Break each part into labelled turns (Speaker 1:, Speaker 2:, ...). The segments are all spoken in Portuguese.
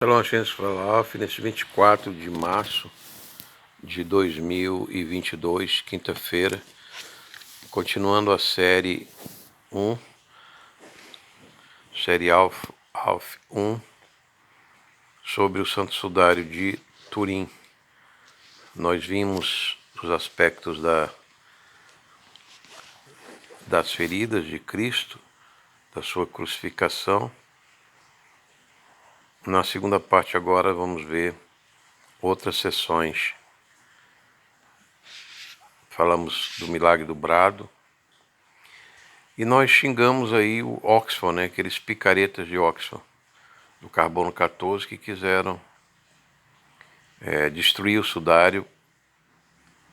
Speaker 1: Shalom, gente, nesse 24 de março de 2022, quinta-feira, continuando a série 1, série Alf 1, sobre o Santo Sudário de Turim. Nós vimos os aspectos das feridas de Cristo, da sua crucificação. Na segunda parte agora vamos ver outras sessões. Falamos do milagre do brado. E nós xingamos aí o Oxford, né? Aqueles picaretas de Oxford, do carbono 14, que quiseram destruir o sudário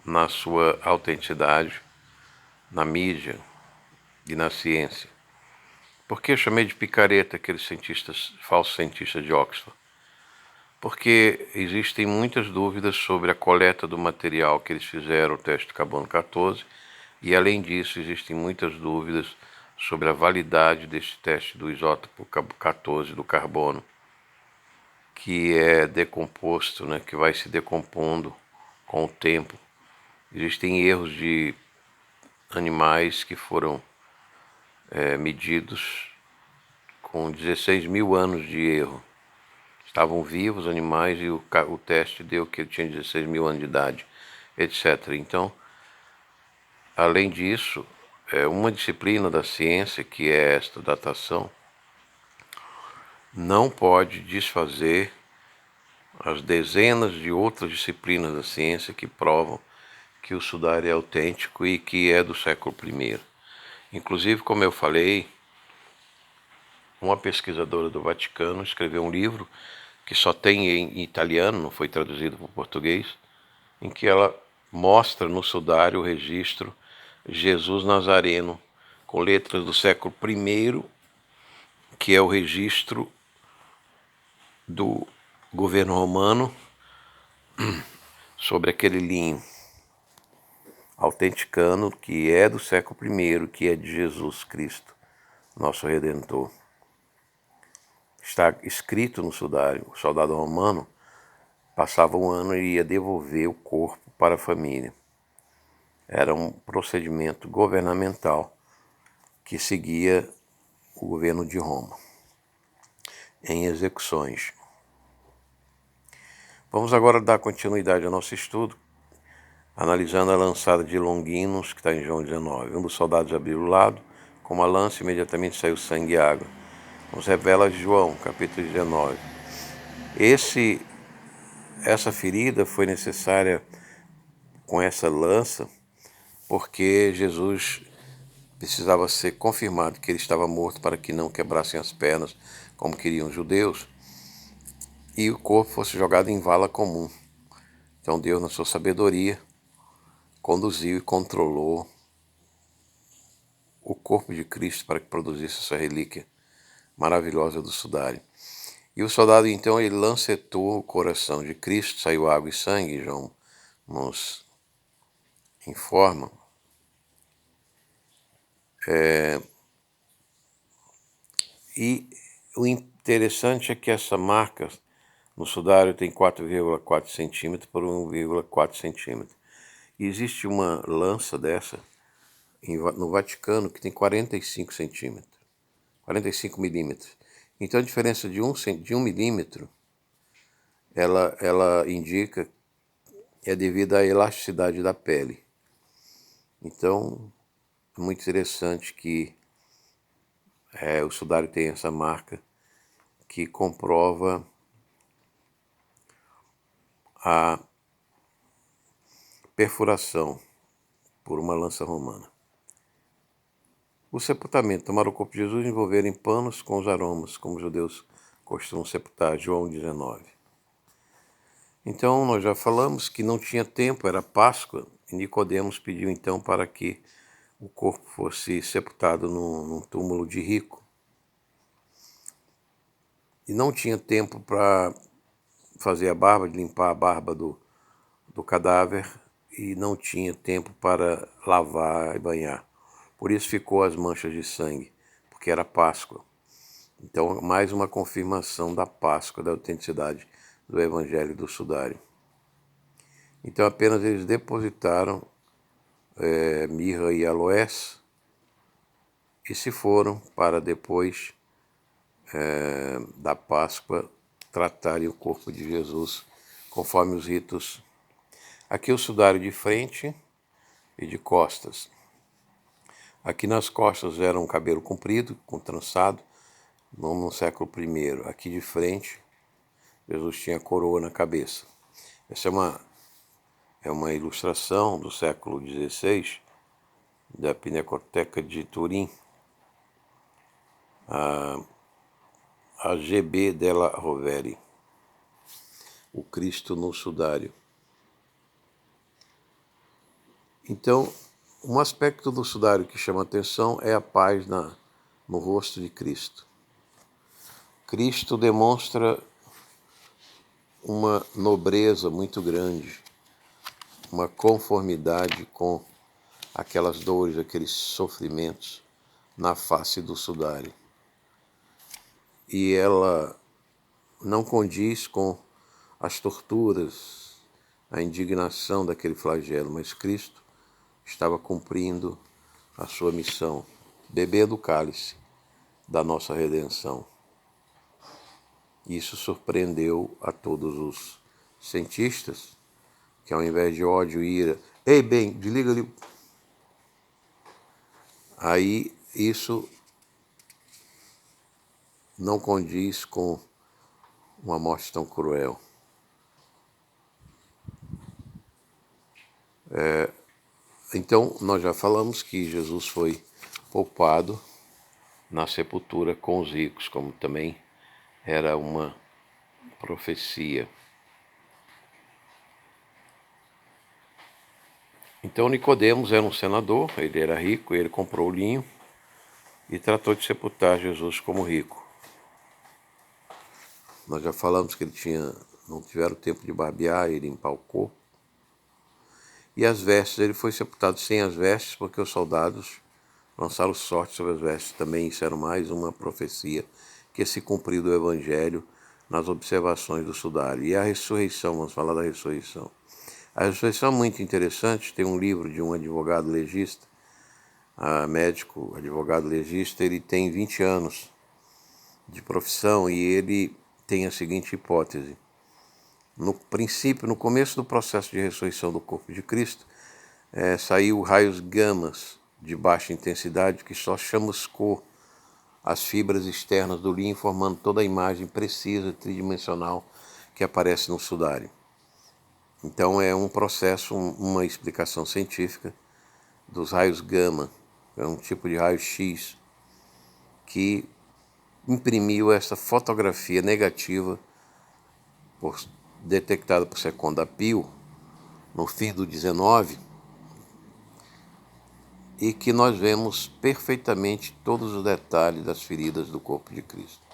Speaker 1: na sua autenticidade, na mídia e na ciência. Por que eu chamei de picareta aqueles falsos cientistas de Oxford? Porque existem muitas dúvidas sobre a coleta do material que eles fizeram, o teste de carbono 14, e além disso existem muitas dúvidas sobre a validade deste teste do isótopo 14 do carbono, que é decomposto, né, que vai se decompondo com o tempo. Existem erros de animais que foram medidos com 16 mil anos de erro. Estavam vivos animais e o teste deu que ele tinha 16 mil anos de idade, etc. Então, além disso, uma disciplina da ciência, que é esta datação, não pode desfazer as dezenas de outras disciplinas da ciência que provam que o sudário é autêntico e que é do século I. Inclusive, como eu falei, uma pesquisadora do Vaticano escreveu um livro que só tem em italiano, não foi traduzido para o português, em que ela mostra no sudário o registro Jesus Nazareno, com letras do século I, que é o registro do governo romano sobre aquele linho, autenticando que é do século I, que é de Jesus Cristo, nosso Redentor. Está escrito no sudário: o soldado romano passava um ano e ia devolver o corpo para a família. Era um procedimento governamental que seguia o governo de Roma em execuções. Vamos agora dar continuidade ao nosso estudo, analisando a lançada de Longinos, que está em João 19. Um dos soldados abriu o lado com uma lança e imediatamente saiu sangue e água. Nos revela João, capítulo 19. Essa ferida foi necessária com essa lança porque Jesus precisava ser confirmado que ele estava morto para que não quebrassem as pernas, como queriam os judeus, e o corpo fosse jogado em vala comum. Então Deus, na sua sabedoria, conduziu e controlou o corpo de Cristo para que produzisse essa relíquia maravilhosa do sudário. E o soldado, então, ele lancetou o coração de Cristo, saiu água e sangue, João nos informa. E o interessante é que essa marca no sudário tem 4,4 centímetros por 1,4 centímetros. E existe uma lança dessa no Vaticano que tem 45 centímetros, 45 milímetros. Então a diferença de 1 milímetro, ela indica é devido à elasticidade da pele. Então é muito interessante que o sudário tem essa marca que comprova a perfuração por uma lança romana. O sepultamento: tomar o corpo de Jesus e envolver em panos com os aromas, como os judeus costumam sepultar, João 19. Então, nós já falamos que não tinha tempo, era Páscoa, e Nicodemos pediu então para que o corpo fosse sepultado num túmulo de rico. E não tinha tempo para fazer a barba, de limpar a barba do cadáver, e não tinha tempo para lavar e banhar. Por isso ficou as manchas de sangue, porque era Páscoa. Então, mais uma confirmação da Páscoa, da autenticidade do Evangelho do Sudário. Então, apenas eles depositaram mirra e aloés e se foram para depois da Páscoa tratarem o corpo de Jesus conforme os ritos. Aqui o sudário de frente e de costas. Aqui nas costas era um cabelo comprido, com trançado, no século I. Aqui de frente, Jesus tinha coroa na cabeça. Essa é uma ilustração do século XVI, da Pinacoteca de Turim, a G.B. della Rovere, o Cristo no sudário. Então, um aspecto do sudário que chama atenção é a paz no rosto de Cristo. Cristo demonstra uma nobreza muito grande, uma conformidade com aquelas dores, aqueles sofrimentos na face do sudário. E ela não condiz com as torturas, a indignação daquele flagelo, mas Cristo estava cumprindo a sua missão, beber do cálice da nossa redenção. Isso surpreendeu a todos os cientistas, que ao invés de ódio e ira, ei, bem, desliga ali. Aí isso não condiz com uma morte tão cruel. Então, nós já falamos que Jesus foi poupado na sepultura com os ricos, como também era uma profecia. Então, Nicodemos era um senador, ele era rico, ele comprou o linho e tratou de sepultar Jesus como rico. Nós já falamos que não tiveram tempo de barbear e limpar o corpo. E as vestes, ele foi sepultado sem as vestes, porque os soldados lançaram sorte sobre as vestes. Também isso era mais uma profecia que se cumpriu do Evangelho nas observações do sudário. E a ressurreição, vamos falar da ressurreição. A ressurreição é muito interessante, tem um livro de um advogado legista, médico, advogado legista, ele tem 20 anos de profissão e ele tem a seguinte hipótese. No princípio, no começo do processo de ressurreição do corpo de Cristo, saiu raios gamas de baixa intensidade que só chamuscou as fibras externas do linho, formando toda a imagem precisa, tridimensional que aparece no sudário. Então é um processo, uma explicação científica dos raios gama, é um tipo de raio-x que imprimiu essa fotografia negativa detectada por Seconda Pio no fim do 19 e que nós vemos perfeitamente todos os detalhes das feridas do corpo de Cristo.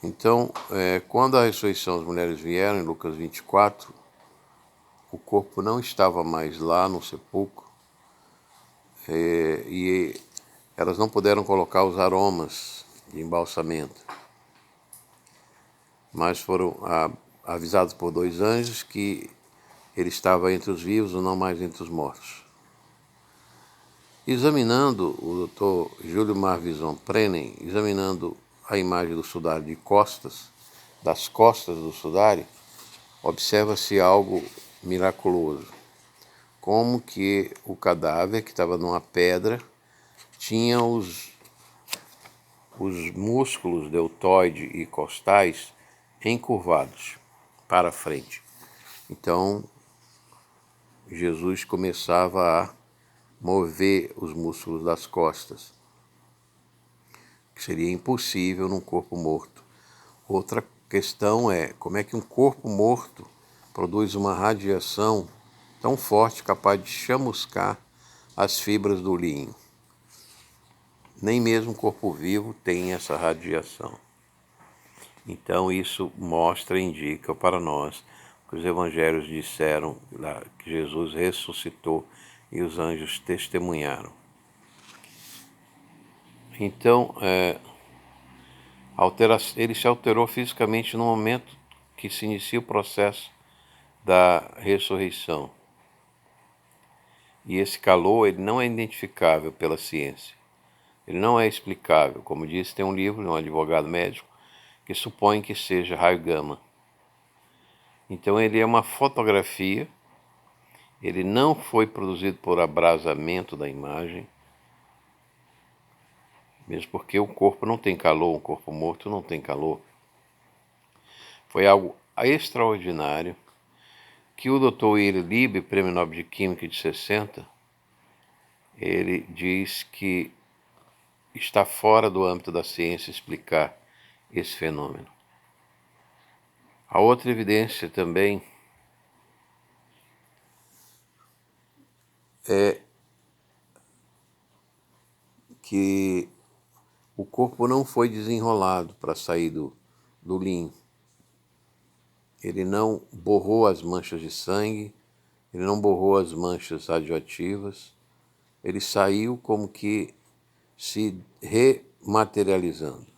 Speaker 1: Então, quando a ressurreição as mulheres vieram, em Lucas 24, o corpo não estava mais lá no sepulcro e elas não puderam colocar os aromas de embalsamento, mas foram avisados por 2 anjos que ele estava entre os vivos ou não mais entre os mortos. Examinando, o Dr. Júlio Marvison Prenen, examinando a imagem do sudário de costas, das costas do sudário, observa-se algo miraculoso. Como que o cadáver, que estava numa pedra, tinha os músculos deltoide e costais encurvados para frente. Então, Jesus começava a mover os músculos das costas, que seria impossível num corpo morto. Outra questão é como é que um corpo morto produz uma radiação tão forte capaz de chamuscar as fibras do linho. Nem mesmo o corpo vivo tem essa radiação. Então isso mostra e indica para nós que os evangelhos disseram que Jesus ressuscitou e os anjos testemunharam. Então, ele se alterou fisicamente no momento que se inicia o processo da ressurreição. E esse calor, ele não é identificável pela ciência. Ele não é explicável. Como disse, tem um livro de um advogado médico que supõe que seja raio gama. Então ele é uma fotografia, ele não foi produzido por abrasamento da imagem, mesmo porque o corpo não tem calor, um corpo morto não tem calor. Foi algo extraordinário que o Dr. Willy Lieb, Prêmio Nobel de Química de 60, ele diz que está fora do âmbito da ciência explicar esse fenômeno. A outra evidência também é que o corpo não foi desenrolado para sair do linho. Ele não borrou as manchas de sangue, ele não borrou as manchas radioativas, ele saiu como que se rematerializando.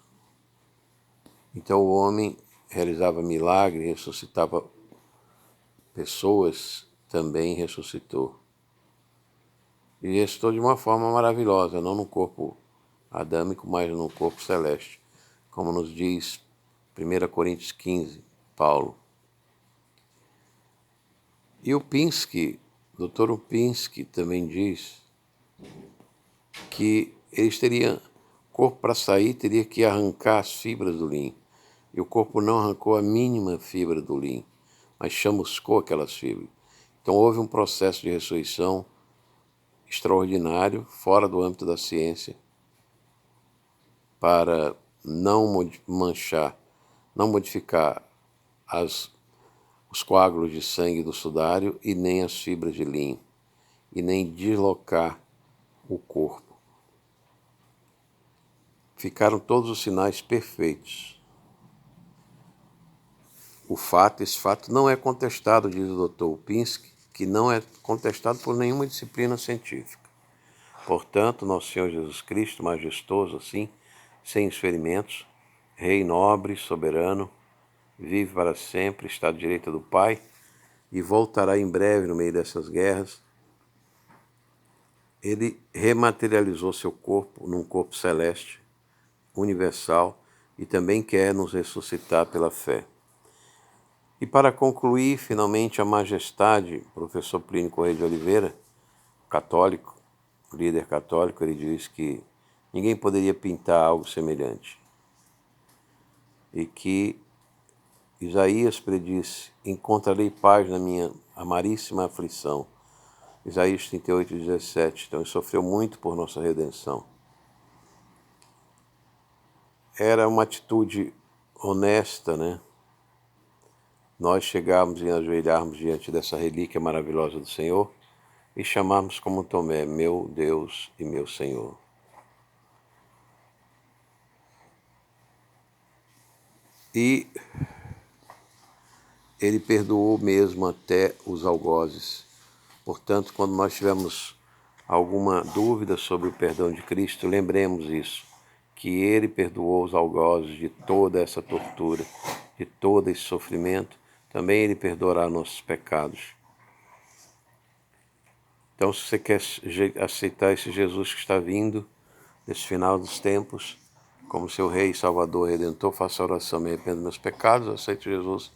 Speaker 1: Então o homem realizava milagre, ressuscitava pessoas, também ressuscitou. E ressuscitou de uma forma maravilhosa, não no corpo adâmico, mas no corpo celeste, como nos diz 1 Coríntios 15, Paulo. E o Pinsky, Dr. Pinsky também diz que eles teriam, o corpo para sair teria que arrancar as fibras do linho. E o corpo não arrancou a mínima fibra do linho, mas chamuscou aquelas fibras. Então houve um processo de ressurreição extraordinário, fora do âmbito da ciência, para não manchar, não modificar os coágulos de sangue do sudário e nem as fibras de linho, e nem deslocar o corpo. Ficaram todos os sinais perfeitos. Esse fato não é contestado, diz o Dr. Pinsky, que não é contestado por nenhuma disciplina científica. Portanto, nosso Senhor Jesus Cristo, majestoso assim, sem experimentos, Rei nobre, soberano, vive para sempre, está à direita do Pai e voltará em breve no meio dessas guerras. Ele rematerializou seu corpo num corpo celeste, universal, e também quer nos ressuscitar pela fé. E para concluir, finalmente, a majestade, professor Plínio Corrêa de Oliveira, católico, líder católico, ele diz que ninguém poderia pintar algo semelhante. E que Isaías predisse: encontrarei paz na minha amaríssima aflição. Isaías 38, 17. Então ele sofreu muito por nossa redenção. Era uma atitude honesta, né? Nós chegarmos e ajoelharmos diante dessa relíquia maravilhosa do Senhor e chamarmos como Tomé, meu Deus e meu Senhor. E ele perdoou mesmo até os algozes. Portanto, quando nós tivermos alguma dúvida sobre o perdão de Cristo, lembremos isso, que ele perdoou os algozes de toda essa tortura, de todo esse sofrimento. Também ele perdoará nossos pecados. Então, se você quer aceitar esse Jesus que está vindo, nesse final dos tempos, como seu Rei, Salvador, Redentor, faça a oração: me arrependo dos meus pecados, aceito Jesus,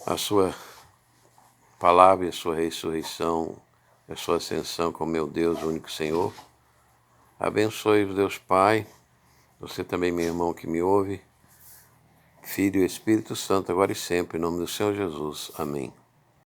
Speaker 1: a sua palavra e a sua ressurreição, a sua ascensão como meu Deus, o único Senhor. Abençoe-vos, Deus Pai, você também, meu irmão que me ouve, Filho e Espírito Santo, agora e sempre, em nome do Senhor Jesus. Amém.